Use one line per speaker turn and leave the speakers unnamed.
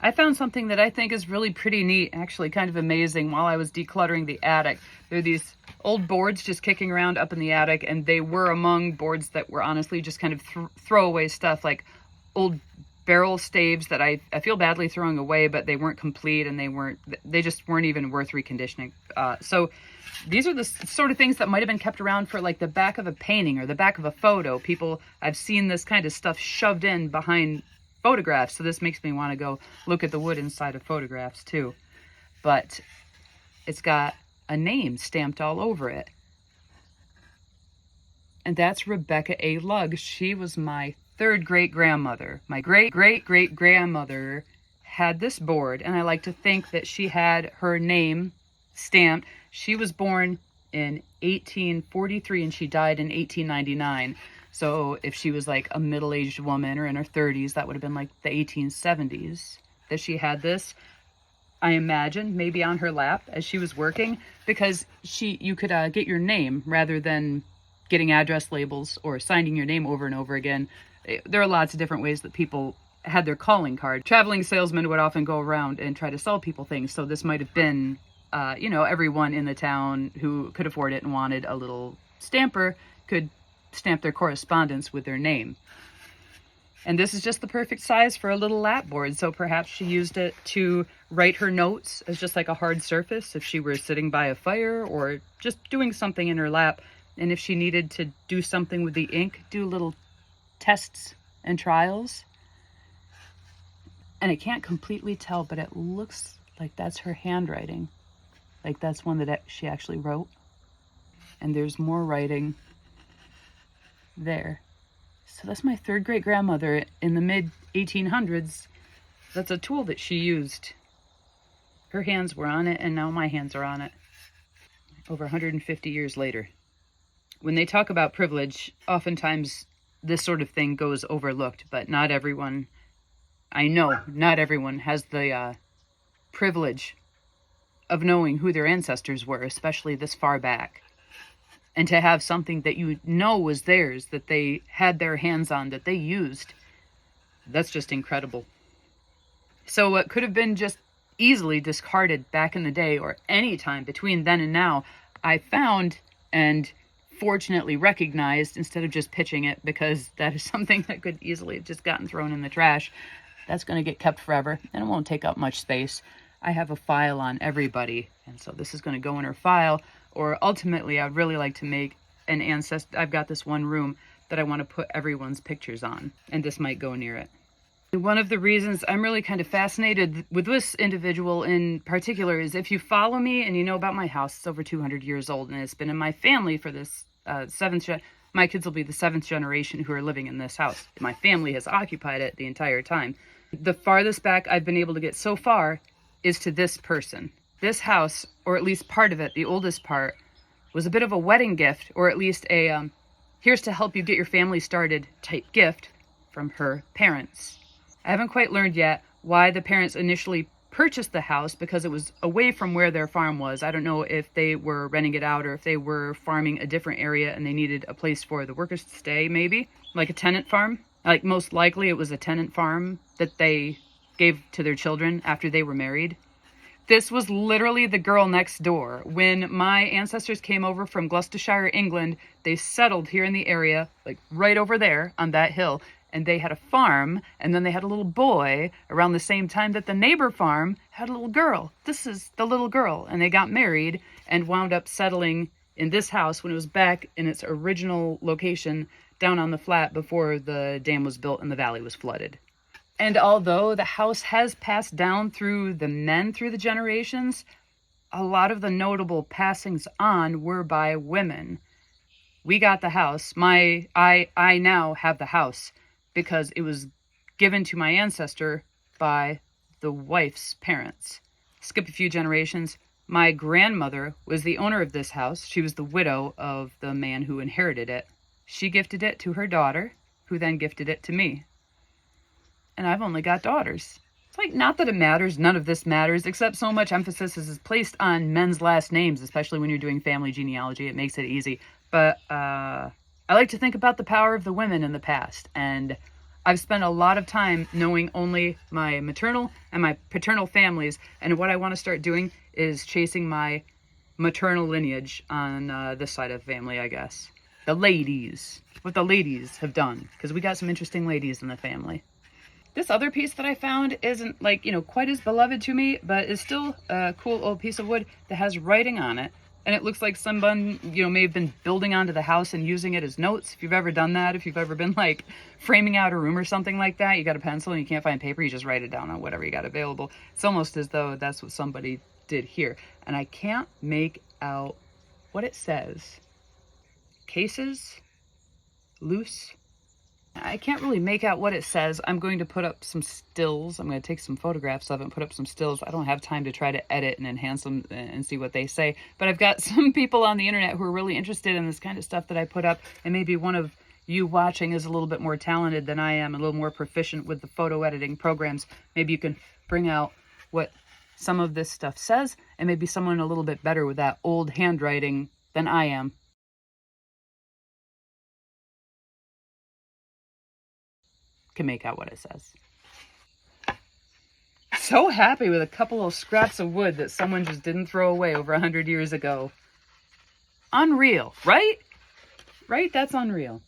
I found something that I think is really pretty neat, actually kind of amazing, while I was decluttering the attic. There are these old boards just kicking around up in the attic, and they were among boards that were honestly just kind of throwaway stuff, like old barrel staves that I feel badly throwing away, but they weren't complete and they just weren't even worth reconditioning. So these are the sort of things that might have been kept around for like the back of a painting or the back of a photo. I've seen this kind of stuff shoved in behind photographs, so this makes me want to go look at the wood inside of photographs too. But it's got a name stamped all over it. And that's Rebecca A. Lugg. She was my third great-grandmother. My great-great-great-grandmother had this board, and I like to think that she had her name stamped. She was born in 1843 and she died in 1899. So if she was like a middle-aged woman or in her 30s, that would have been like the 1870s that she had this. I imagine maybe on her lap as she was working, because you could get your name rather than getting address labels or signing your name over and over again. There are lots of different ways that people had their calling card. Traveling salesmen would often go around and try to sell people things. So this might have been, everyone in the town who could afford it and wanted a little stamper could stamp their correspondence with their name. And this is just the perfect size for a little lap board. So perhaps she used it to write her notes as just like a hard surface if she were sitting by a fire or just doing something in her lap. And if she needed to do something with the ink, do little tests and trials. And I can't completely tell, but it looks like that's her handwriting. Like that's one that she actually wrote. And there's more writing there. So that's my third great grandmother in the mid 1800s. That's a tool that she used. Her hands were on it, and now my hands are on it. Over 150 years later. When they talk about privilege, oftentimes this sort of thing goes overlooked, but not everyone, I know not everyone has the privilege of knowing who their ancestors were, especially this far back. And to have something that you know was theirs, that they had their hands on, that they used, that's just incredible. So what could have been just easily discarded back in the day or any time between then and now, I found and fortunately recognized instead of just pitching it, because that is something that could easily have just gotten thrown in the trash. That's going to get kept forever and it won't take up much space. I have a file on everybody, and so this is going to go in her file. Or ultimately, I'd really like to make an ancestor. I've got this one room that I want to put everyone's pictures on, and this might go near it. One of the reasons I'm really kind of fascinated with this individual in particular is if you follow me and you know about my house, it's over 200 years old, and it's been in my family for this my kids will be the 7th generation who are living in this house. My family has occupied it the entire time. The farthest back I've been able to get so far is to this person. This house, or at least part of it, the oldest part, was a bit of a wedding gift, or at least a here's to help you get your family started type gift from her parents. I haven't quite learned yet why the parents initially purchased the house, because it was away from where their farm was. I don't know if they were renting it out or if they were farming a different area and they needed a place for the workers to stay, maybe. Like a tenant farm. Like most likely it was a tenant farm that they gave to their children after they were married. This was literally the girl next door. When my ancestors came over from Gloucestershire, England, they settled here in the area, like right over there on that hill, and they had a farm, and then they had a little boy around the same time that the neighbor farm had a little girl. This is the little girl, and they got married and wound up settling in this house when it was back in its original location down on the flat before the dam was built and the valley was flooded. And although the house has passed down through the men through the generations, a lot of the notable passings on were by women. We got the house. I now have the house because it was given to my ancestor by the wife's parents. Skip a few generations. My grandmother was the owner of this house. She was the widow of the man who inherited it. She gifted it to her daughter, who then gifted it to me. And I've only got daughters. It's like, not that it matters, none of this matters, except so much emphasis is placed on men's last names, especially when you're doing family genealogy. It makes it easy. But I like to think about the power of the women in the past, and I've spent a lot of time knowing only my maternal and my paternal families, and what I want to start doing is chasing my maternal lineage on this side of the family, I guess. The ladies. What the ladies have done, because we got some interesting ladies in the family. This other piece that I found isn't, like, you know, quite as beloved to me, but is still a cool old piece of wood that has writing on it. And it looks like someone, you know, may have been building onto the house and using it as notes. If you've ever done that, if you've ever been, like, framing out a room or something like that, you got a pencil and you can't find paper, you just write it down on whatever you got available. It's almost as though that's what somebody did here. And I can't make out what it says. Cases? Loose? I can't really make out what it says. I'm going to put up some stills. I'm going to take some photographs of it and put up some stills. I don't have time to try to edit and enhance them and see what they say. But I've got some people on the internet who are really interested in this kind of stuff that I put up. And maybe one of you watching is a little bit more talented than I am, a little more proficient with the photo editing programs. Maybe you can bring out what some of this stuff says, and maybe someone a little bit better with that old handwriting than I am can make out what it says. So happy with a couple of scraps of wood that someone just didn't throw away over 100 years ago. Unreal, right? Right? That's unreal.